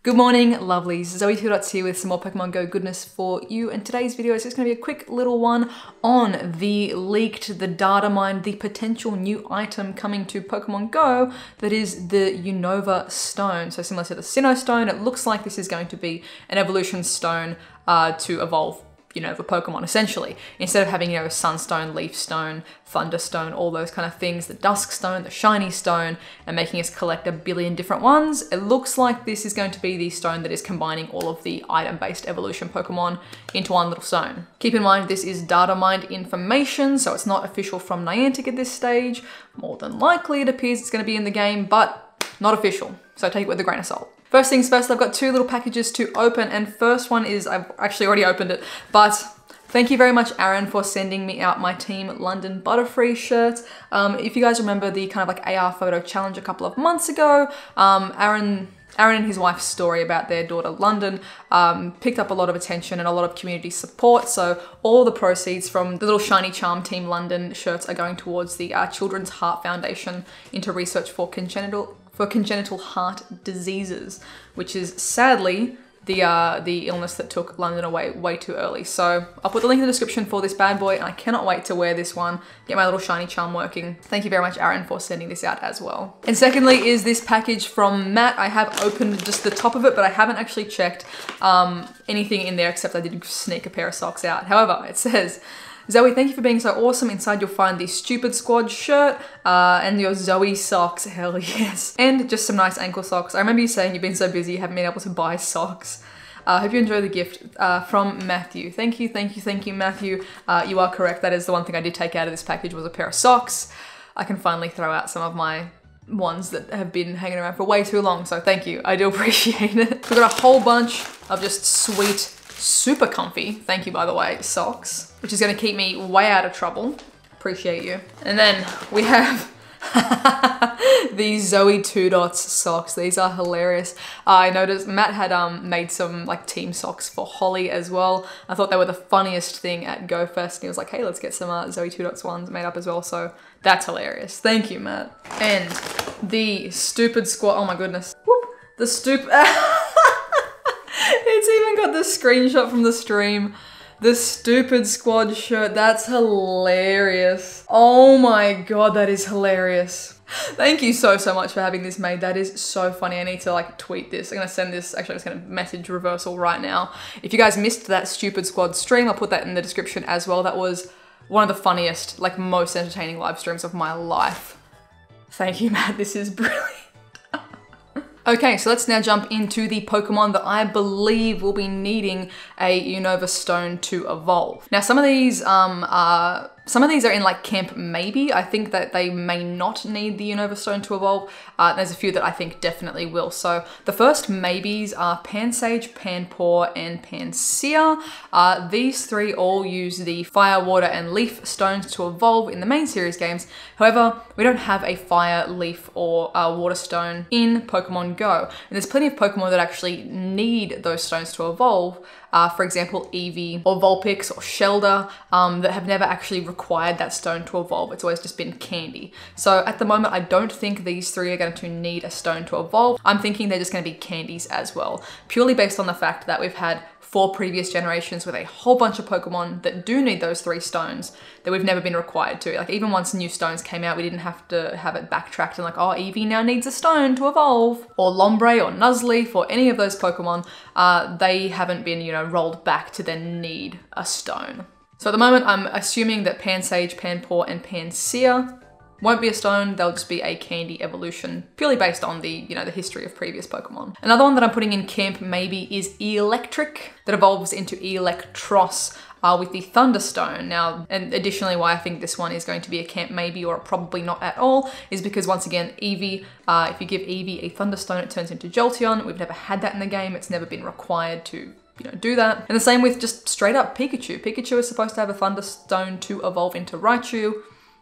Good morning, lovelies. Zoe2Dots here with some more Pokemon Go goodness for you, and today's video is just going to be a quick little one on the leaked, the data mined, the potential new item coming to Pokemon Go that is the Unova Stone. So similar to the Sinnoh Stone, it looks like this is going to be an evolution stone to evolve Unova Pokemon, essentially. Instead of having, Sunstone, Leaf Stone, Thunderstone, all those kind of things, the Dusk Stone, the Shiny Stone, and making us collect a billion different ones, it looks like this is going to be the stone that is combining all of the item-based evolution Pokemon into one little stone. Keep in mind, this is data mined information, so it's not official from Niantic at this stage. More than likely, it appears it's going to be in the game, but not official, so take it with a grain of salt. First things first, I've got two little packages to open, and first one is, I've actually already opened it, but thank you very much, Aaron, for sending me out my Team London Butterfree shirt. If you guys remember the kind of like AR photo challenge a couple of months ago, Aaron and his wife's story about their daughter London picked up a lot of attention and a lot of community support. So all the proceeds from the little Shiny Charm Team London shirts are going towards the Children's Heart Foundation into research for congenital heart diseases, which is sadly the illness that took London away way too early. So I'll put the link in the description for this bad boy, and I cannot wait to wear this one, get my little shiny charm working. Thank you very much, Aaron, for sending this out as well. And secondly is this package from Matt. I have opened just the top of it, but I haven't actually checked anything in there except I did sneak a pair of socks out. However, it says, Zoe, thank you for being so awesome. Inside you'll find the Stupid Squad shirt and your Zoe socks, hell yes. And just some nice ankle socks. I remember you saying you've been so busy you haven't been able to buy socks. Hope you enjoy the gift from Matthew. Thank you, Matthew. You are correct, that is the one thing I did take out of this package was a pair of socks. I can finally throw out some of my ones that have been hanging around for way too long, so thank you, I do appreciate it. We've got a whole bunch of just sweet, super comfy, thank you by the way, socks, which is gonna keep me way out of trouble. Appreciate you. And then we have these Zoe2Dots socks. These are hilarious. I noticed Matt had made some like team socks for Holly as well. I thought they were the funniest thing at GoFest, and he was like, hey, let's get some Zoe2Dots ones made up as well. So that's hilarious. Thank you, Matt. And the Stupid Squad, oh my goodness. Whoop. The stupid, it's even got the screenshot from the stream. The Stupid Squad shirt, that's hilarious. Oh my god, that is hilarious. Thank you so much for having this made. That is so funny. I need to like tweet this. I'm gonna send this, actually I'm just gonna message Reversal right now. If you guys missed that Stupid Squad stream, I'll put that in the description as well. That was one of the funniest, like most entertaining live streams of my life. Thank you, Matt, this is brilliant. Okay, so let's now jump into the Pokemon that I believe will be needing a Unova Stone to evolve. Now, some of these are in like Camp Maybe. I think that they may not need the Unova Stone to evolve. There's a few that I think definitely will. So the first maybes are Pansage, Panpour, and Pansear. These three all use the Fire, Water, and Leaf stones to evolve in the main series games. However, we don't have a Fire, Leaf, or Water stone in Pokemon Go. And there's plenty of Pokemon that actually need those stones to evolve. For example, Eevee or Vulpix or Shelder that have never actually required that stone to evolve. It's always just been candy. So at the moment, I don't think these three are going to need a stone to evolve. I'm thinking they're just going to be candies as well, purely based on the fact that we've had 4 previous generations with a whole bunch of Pokemon that do need those 3 stones that we've never been required to. Like even once new stones came out, we didn't have to have it backtracked and like, oh, Eevee now needs a stone to evolve. Or Lombre or Nuzleaf or any of those Pokemon, they haven't been, rolled back to then need a stone. So at the moment, I'm assuming that Pansage, Panpour, and Pansear won't be a stone, they'll just be a candy evolution, purely based on the, the history of previous Pokemon. Another one that I'm putting in Camp Maybe is Electric, that evolves into Eelektross with the Thunderstone. Now, and additionally why I think this one is going to be a Camp Maybe or probably not at all, is because once again, Eevee, if you give Eevee a Thunderstone, it turns into Jolteon. We've never had that in the game, it's never been required to do that. And the same with just straight up Pikachu. Pikachu is supposed to have a Thunderstone to evolve into Raichu.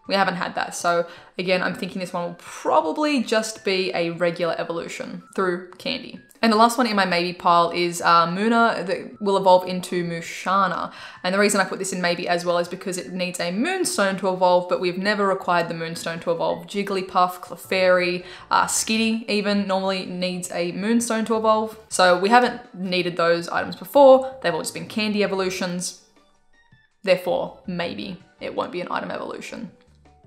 We haven't had that. So again, I'm thinking this one will probably just be a regular evolution through candy. And the last one in my maybe pile is Munna that will evolve into Musharna. And the reason I put this in maybe as well is because it needs a Moonstone to evolve, but we've never required the Moonstone to evolve. Jigglypuff, Clefairy, Skitty even normally needs a Moonstone to evolve. So we haven't needed those items before. They've all just been candy evolutions. Therefore, maybe it won't be an item evolution.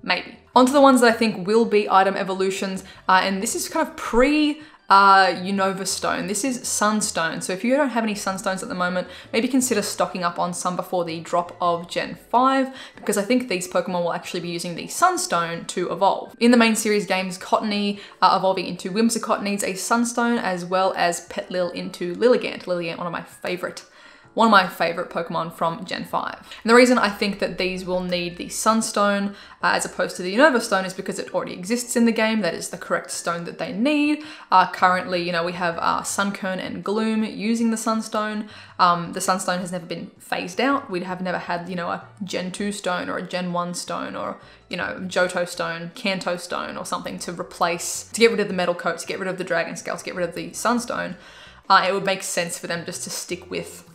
Maybe. Onto the ones that I think will be item evolutions, and this is kind of Unova Stone. This is Sunstone. So if you don't have any Sunstones at the moment, maybe consider stocking up on some before the drop of Gen 5, because I think these Pokemon will actually be using the Sunstone to evolve. In the main series games, Cottony evolving into Whimsicott needs a Sunstone, as well as Petlil into Lilligant. Lilligant, one of my favorite Pokemon from Gen 5. And the reason I think that these will need the Sunstone as opposed to the Unova Stone is because it already exists in the game. That is the correct stone that they need. Currently, you know, we have Sunkern and Gloom using the Sunstone. The Sunstone has never been phased out. We have never had, you know, a Gen 2 stone or a Gen 1 stone or, you know, Johto Stone, Kanto Stone or something to replace, to get rid of the Metal Coat, to get rid of the Dragon Scale, to get rid of the Sunstone. It would make sense for them just to stick with,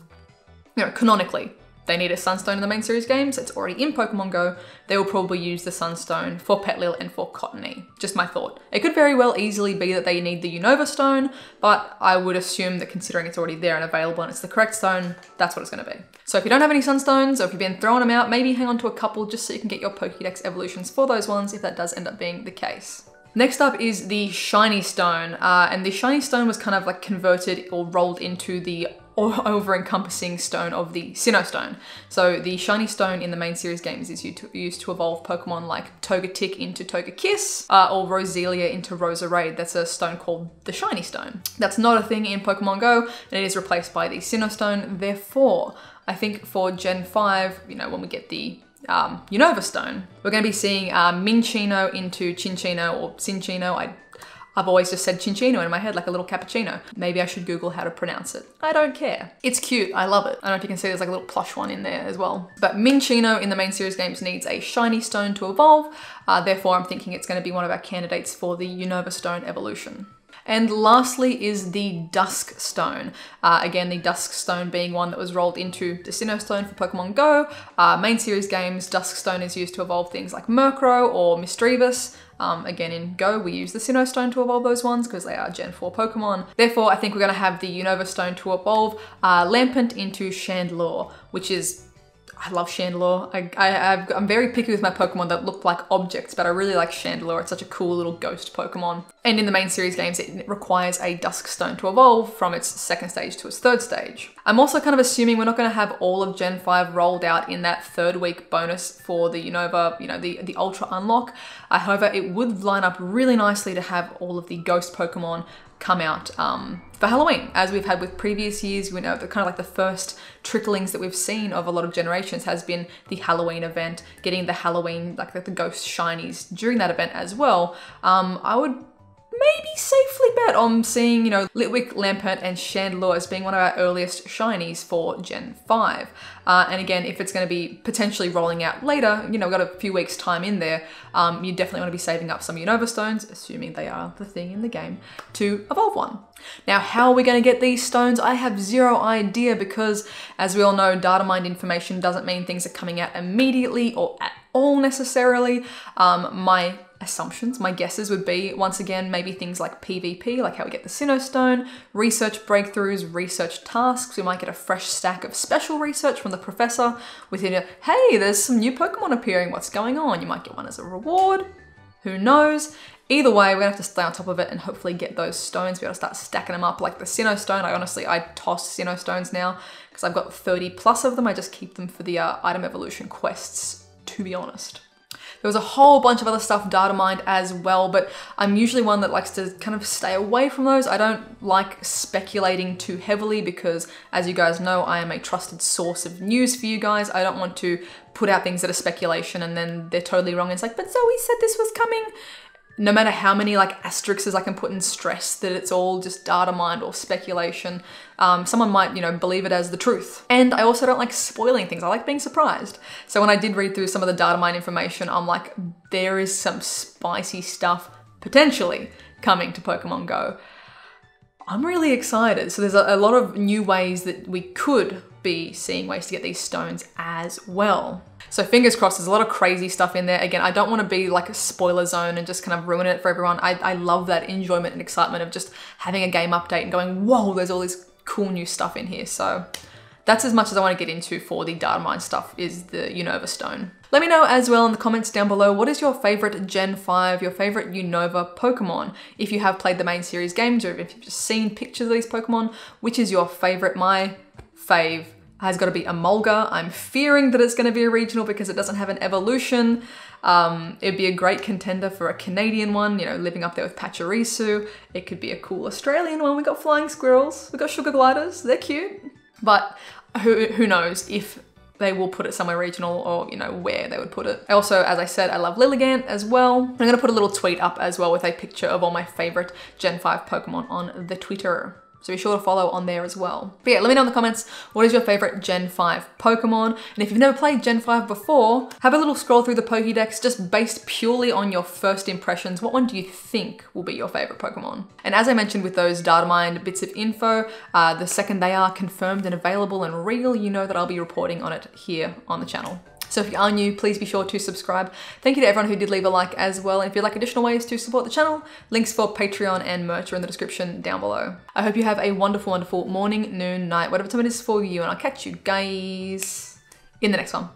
you know, canonically, they need a Sunstone in the main series games. It's already in Pokemon Go. They will probably use the Sunstone for Petlil and for Cottony. Just my thought. It could very well easily be that they need the Unova Stone, but I would assume that considering it's already there and available and it's the correct stone, that's what it's going to be. So if you don't have any Sunstones, or if you've been throwing them out, maybe hang on to a couple just so you can get your Pokédex evolutions for those ones if that does end up being the case. Next up is the Shiny Stone, and the Shiny Stone was kind of like converted or rolled into the over-encompassing stone of the Sinnoh Stone. So the Shiny Stone in the main series games is used to evolve Pokemon like Togetic into Togekiss, or Roselia into Roserade. That's a stone called the Shiny Stone. That's not a thing in Pokemon Go, and it is replaced by the Sinnoh Stone. Therefore, I think for Gen 5, you know, when we get the Unova Stone, we're going to be seeing Minccino into Cinccino or Cinccino. I've always just said Cinccino in my head like a little cappuccino. Maybe I should Google how to pronounce it. I don't care. It's cute. I love it. I don't know if you can see there's like a little plush one in there as well. But Minccino in the main series games needs a Shiny Stone to evolve. Therefore, I'm thinking it's going to be one of our candidates for the Unova Stone evolution. And lastly is the Dusk Stone. Again, the Dusk Stone being one that was rolled into the Sinnoh Stone for Pokemon Go. Main series games, Dusk Stone is used to evolve things like Murkrow or Misdreavus. Again, in Go, we use the Sinnoh Stone to evolve those ones because they are Gen 4 Pokemon. Therefore, I think we're going to have the Unova Stone to evolve Lampent into Chandelure, which is, I love Chandelure. I'm very picky with my Pokemon that look like objects, but I really like Chandelure. It's such a cool little ghost Pokemon. And in the main series games, it requires a Dusk Stone to evolve from its second stage to its third stage. I'm also kind of assuming we're not going to have all of Gen 5 rolled out in that third week bonus for the Unova, you know, the Ultra Unlock. However, it would line up really nicely to have all of the ghost Pokemon come out for Halloween, as we've had with previous years. We know the kind of like the first tricklings that we've seen of a lot of generations has been the Halloween event, getting the Halloween, like the ghost shinies during that event as well. I would maybe safely bet on seeing, you know, Litwick, Lampent, and Chandelure as being one of our earliest shinies for Gen 5. And again, if it's going to be potentially rolling out later, you know, we've got a few weeks time in there, you definitely want to be saving up some Unova Stones, assuming they are the thing in the game, to evolve one. Now, how are we going to get these stones? I have zero idea because, as we all know, data mined information doesn't mean things are coming out immediately or at all necessarily. My assumptions, my guesses would be, once again, maybe things like PvP, like how we get the Sinnoh Stone, research breakthroughs, research tasks. We might get a fresh stack of special research from the professor within a, hey, there's some new Pokemon appearing, what's going on? You might get one as a reward, who knows? Either way, we're gonna have to stay on top of it and hopefully get those stones, be able to start stacking them up like the Sinnoh Stone. I toss Sinnoh Stones now because I've got 30 plus of them. I just keep them for the item evolution quests, to be honest. There was a whole bunch of other stuff data mined as well, but I'm usually one that likes to kind of stay away from those. I don't like speculating too heavily because, as you guys know, I am a trusted source of news for you guys. I don't want to put out things that are speculation and then they're totally wrong. And it's like, but Zoe said this was coming. No matter how many like asterisks I can put in stress that it's all just data mined or speculation, someone might, you know, believe it as the truth. And I also don't like spoiling things. I like being surprised. So when I did read through some of the data mine information, I'm like, there is some spicy stuff potentially coming to Pokemon Go. I'm really excited. So there's a lot of new ways that we could be seeing ways to get these stones as well. So fingers crossed, there's a lot of crazy stuff in there. Again, I don't want to be like a spoiler zone and just kind of ruin it for everyone. I love that enjoyment and excitement of just having a game update and going, whoa, there's all this cool new stuff in here. So that's as much as I want to get into for the data mine stuff, is the Unova stone. Let me know as well in the comments down below, what is your favorite Gen 5, your favorite Unova Pokemon? If you have played the main series games or if you've just seen pictures of these Pokemon, which is your favorite? My fave has got to be Emolga. I'm fearing that it's going to be a regional because it doesn't have an evolution. It'd be a great contender for a Canadian one, you know, living up there with Pachirisu. It could be a cool Australian one. We got flying squirrels, we got sugar gliders, they're cute. But who knows if they will put it somewhere regional or, you know, where they would put it. Also, as I said, I love Lilligant as well. I'm gonna put a little tweet up as well with a picture of all my favorite Gen 5 Pokemon on the Twitter. So be sure to follow on there as well. But yeah, let me know in the comments, what is your favorite Gen 5 Pokemon? And if you've never played Gen 5 before, have a little scroll through the Pokédex just based purely on your first impressions. What one do you think will be your favorite Pokemon? And as I mentioned with those data mined bits of info, the second they are confirmed and available and real, you know that I'll be reporting on it here on the channel. So if you are new, please be sure to subscribe. Thank you to everyone who did leave a like as well. And if you'd like additional ways to support the channel, links for Patreon and merch are in the description down below. I hope you have a wonderful, wonderful morning, noon, night, whatever time it is for you, and I'll catch you guys in the next one.